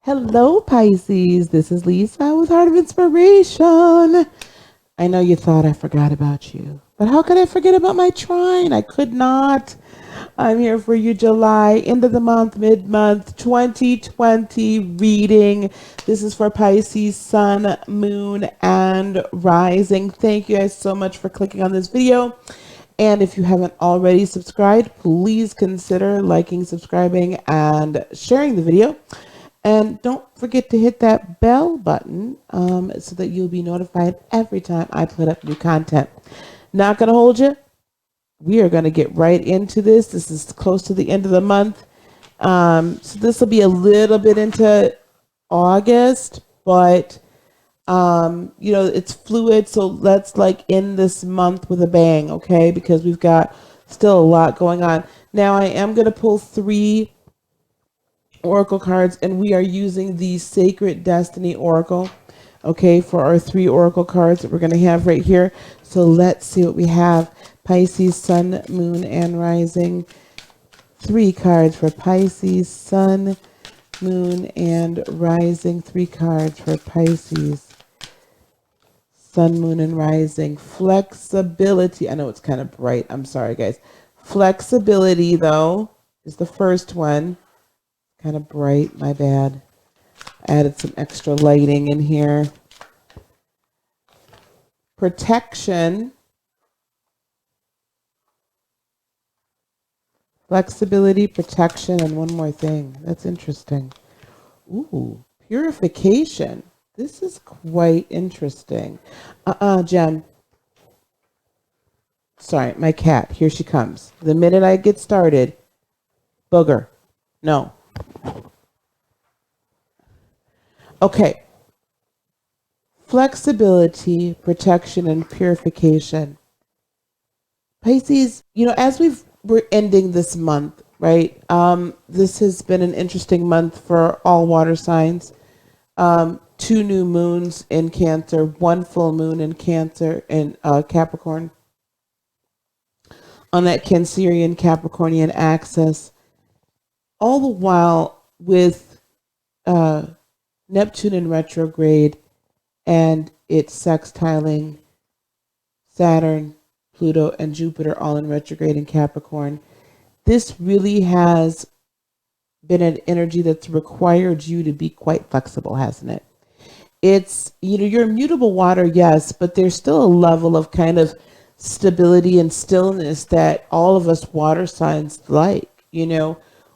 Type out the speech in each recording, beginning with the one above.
Hello, Pisces. This is Lisa with Heart of Inspiration. I know you thought I forgot about you, but how could I forget about my trine? I could not. I'm here for you, July, end of the month, mid-month, 2020 reading. This is for Pisces, Sun, Moon, and Rising. Thank you guys so much for clicking on this video. And if you haven't already subscribed, please consider liking, subscribing, and sharing the video. And don't forget to hit that bell button so that you'll be notified every time I put up new content. Not going to hold you. We are going to get right into this. This is close to the end of the month. So this will be a little bit into August, but it's fluid. So let's end this month with a bang, okay? Because we've got still a lot going on. Now I am going to pull 3 oracle cards, and we are using the Sacred Destiny Oracle, okay, for our 3 oracle cards that we're going to have right here. So let's see what we have. Pisces, Sun, Moon, and Rising. 3 cards for Pisces, Sun, Moon, and Rising. 3 cards for Pisces, Sun, Moon, and Rising. Flexibility. I know it's kind of bright. I'm sorry, guys. Flexibility, though, is the first one. Kind of bright, my bad. Added some extra lighting in here. Protection. Flexibility, protection, and one more thing. That's interesting. Ooh, purification. This is quite interesting. Jem. Sorry, my cat. Here she comes. The minute I get started, booger. No. Okay. Flexibility, protection, and purification. Pisces, as we're ending this month, right? This has been an interesting month for all water signs. 2 new moons in Cancer, 1 full moon in Cancer and Capricorn. On that Cancerian Capricornian axis. All the while with Neptune in retrograde and it's sextiling Saturn, Pluto, and Jupiter all in retrograde in Capricorn. This really has been an energy that's required you to be quite flexible, hasn't it? It's, you're immutable water, yes, but there's still a level of kind of stability and stillness that all of us water signs like.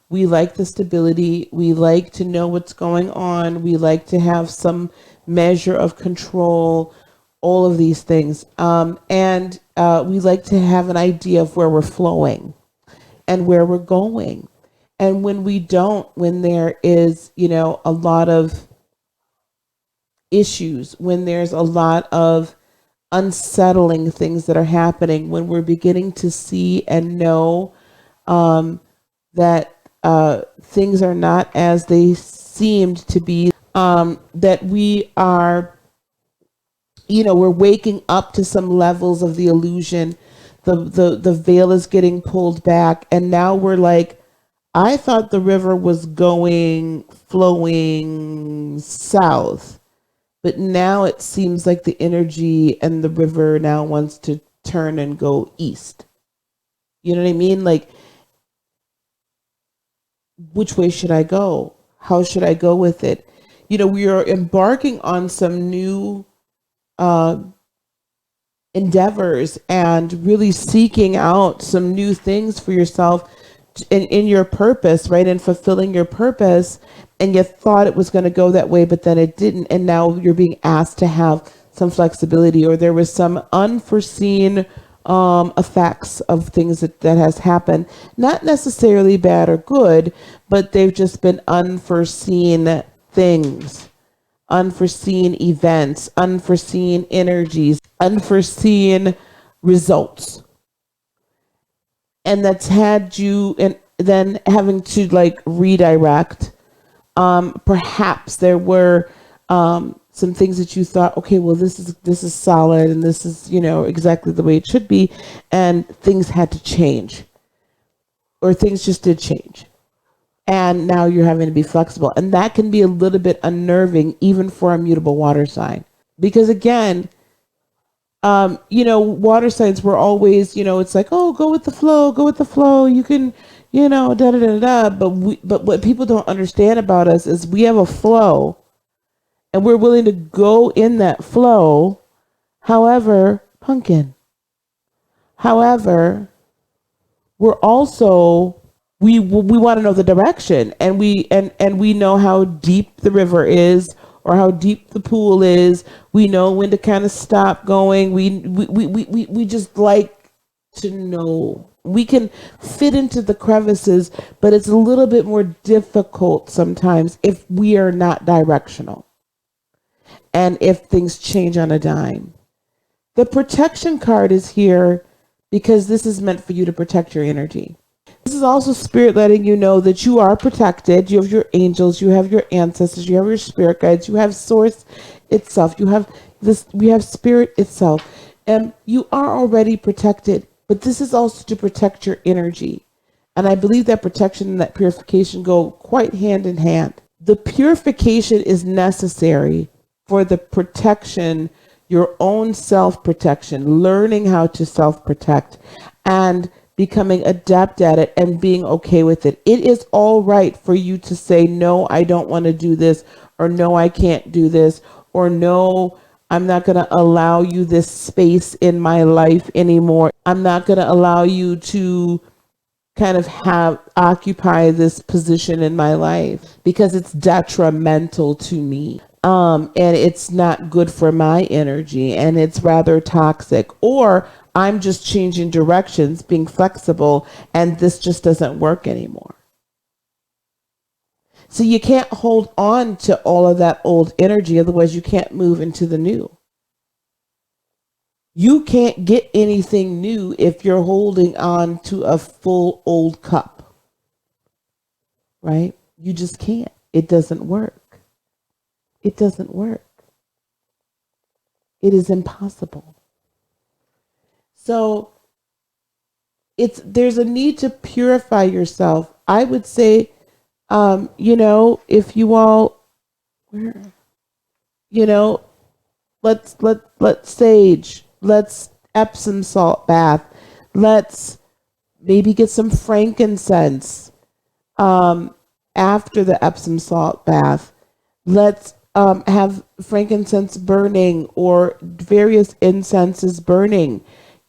We like the stability. We like to know what's going on. We like to have some measure of control, all of these things. And we like to have an idea of where we're flowing and where we're going. And when we don't, when there is, a lot of issues, when there's a lot of unsettling things that are happening, when we're beginning to see and know that things are not as they seemed to be, that we are, we're waking up to some levels of the illusion. The veil is getting pulled back, and now we're like, I thought the river was flowing south, but now it seems like the energy and the river now wants to turn and go east. You know what I mean? Like, which way should I go? How should I go with it? We are embarking on some new endeavors and really seeking out some new things for yourself in your purpose, right? And fulfilling your purpose. And you thought it was going to go that way, but then it didn't. And now you're being asked to have some flexibility, or there was some unforeseen effects of things that has happened, not necessarily bad or good, but they've just been unforeseen things, unforeseen events, unforeseen energies, unforeseen results. And that's had you, and then having to redirect. Perhaps there were some things that you thought, okay, well, this is solid, and this is, exactly the way it should be, and things had to change, or things just did change. And now you're having to be flexible. And that can be a little bit unnerving, even for a mutable water sign. Because again, water signs were always, it's like, oh, go with the flow, go with the flow. You can, da da da da. But what people don't understand about us is we have a flow, and we're willing to go in that flow. However, pumpkin. However, we're also we want to know the direction, and we know how deep the river is or how deep the pool is. We know when to kind of stop going. We just like to know. We can fit into the crevices, but it's a little bit more difficult sometimes if we are not directional and if things change on a dime. The protection card is here because this is meant for you to protect your energy. This is also spirit letting you know that you are protected. You have your angels, you have your ancestors, you have your spirit guides, you have source itself, you have this, we have spirit itself, and you are already protected. But this is also to protect your energy. And I believe that protection and that purification go quite hand in hand. The purification is necessary for the protection, your own self-protection, learning how to self-protect and becoming adept at it and being okay with it. It is all right for you to say, no, I don't want to do this, or no, I can't do this, or no, I'm not going to allow you this space in my life anymore. I'm not going to allow you to kind of occupy this position in my life because it's detrimental to me. And it's not good for my energy, and it's rather toxic. Or I'm just changing directions, being flexible, and this just doesn't work anymore. So you can't hold on to all of that old energy, otherwise you can't move into the new. You can't get anything new if you're holding on to a full old cup, right? You just can't. It doesn't work. It doesn't work. It is impossible. So there's a need to purify yourself. I would say, if you all, let's sage, let's Epsom salt bath, let's maybe get some frankincense after the Epsom salt bath. Let's have frankincense burning or various incenses burning.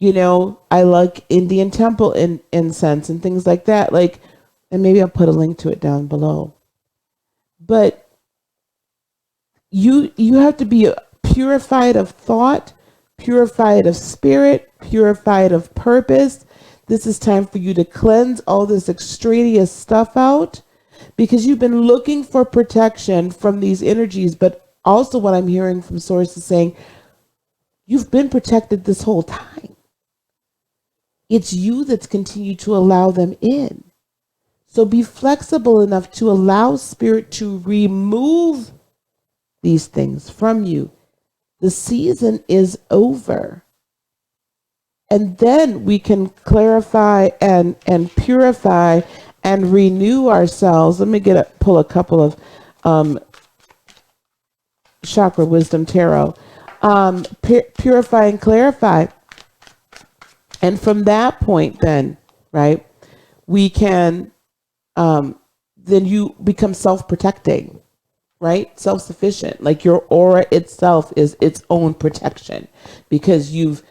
I like Indian temple incense and things like that. And maybe I'll put a link to it down below. But you have to be purified of thought, purified of spirit, purified of purpose. This is time for you to cleanse all this extraneous stuff out, because you've been looking for protection from these energies. But also what I'm hearing from source is saying, you've been protected this whole time. It's you that's continued to allow them in. So be flexible enough to allow spirit to remove these things from you. The season is over. And then we can clarify and purify and renew ourselves. Let me pull a couple of Chakra Wisdom Tarot. Purify and clarify. And from that point then, right, we can, then you become self-protecting, right? Self-sufficient. Like your aura itself is its own protection because you've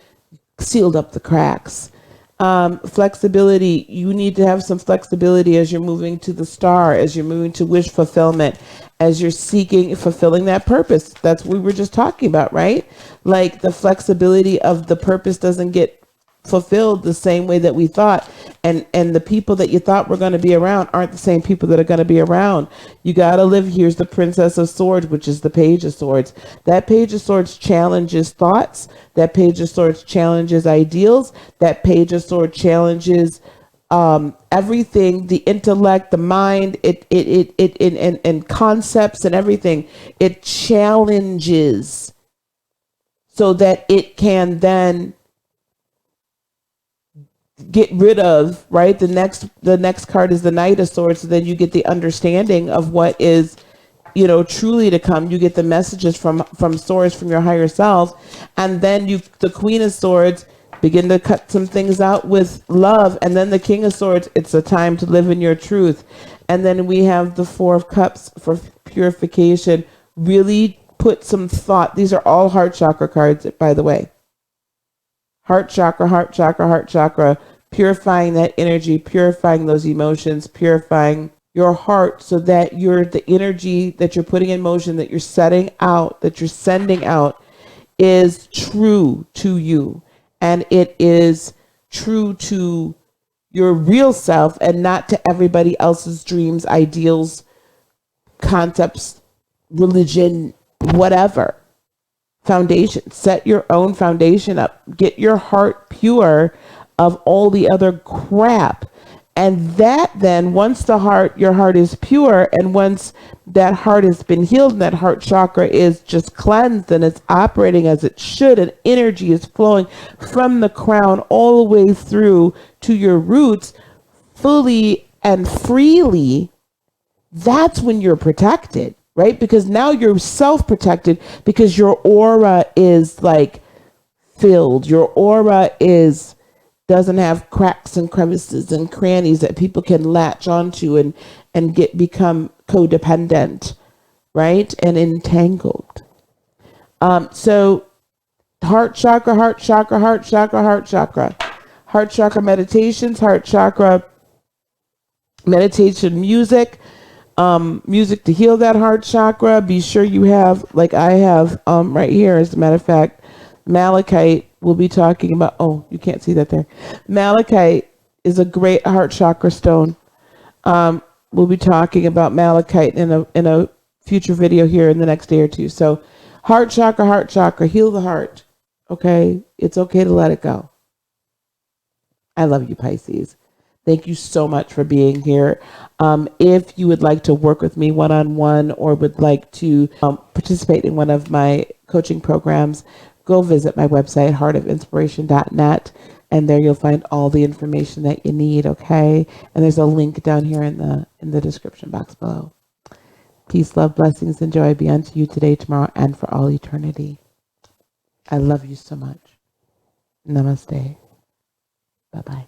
sealed up the cracks. Flexibility. You need to have some flexibility as you're moving to the star, as you're moving to wish fulfillment, as you're fulfilling that purpose. That's what we were just talking about, right? Like the flexibility of the purpose doesn't get fulfilled the same way that we thought, and the people that you thought were going to be around aren't the same people that are going to be around. You got to live. Here's the Princess of Swords, which is the Page of Swords. That Page of Swords challenges thoughts. That Page of Swords challenges ideals. That Page of Swords challenges everything, the intellect, the mind, and concepts and everything. It challenges so that it can then get rid of, right? The next card is the Knight of Swords. So then you get the understanding of what is, truly to come. You get the messages from Swords, from your higher self. And then the Queen of Swords, begin to cut some things out with love. And then the King of Swords, it's a time to live in your truth. And then we have the Four of Cups for purification. Really put some thought. These are all heart chakra cards, by the way. Heart chakra, heart chakra, heart chakra. Purifying that energy, purifying those emotions, purifying your heart, so that the energy that you're putting in motion, that you're setting out, that you're sending out, is true to you. And it is true to your real self, and not to everybody else's dreams, ideals, concepts, religion, whatever. Foundation. Set your own foundation up. Get your heart pure of all the other crap. And that then, once your heart is pure, and once that heart has been healed, and that heart chakra is just cleansed and it's operating as it should, and energy is flowing from the crown all the way through to your roots fully and freely, that's when you're protected, right? Because now you're self-protected, because your aura is like filled. Your aura doesn't have cracks and crevices and crannies that people can latch onto and become codependent, right? And entangled. So heart chakra, heart chakra, heart chakra, heart chakra. Heart chakra meditations, heart chakra meditation music, music to heal that heart chakra. Be sure you have, like I have right here, as a matter of fact, malachite. We'll be talking about, you can't see that there. Malachite is a great heart chakra stone. We'll be talking about malachite in a future video here in the next day or two. So heart chakra, heal the heart. Okay? It's okay to let it go. I love you, Pisces. Thank you so much for being here. If you would like to work with me one-on-one, or would like to participate in one of my coaching programs, go visit my website, heartofinspiration.net, and there you'll find all the information that you need, okay? And there's a link down here in the description box below. Peace, love, blessings, and joy be unto you today, tomorrow, and for all eternity. I love you so much. Namaste. Bye-bye.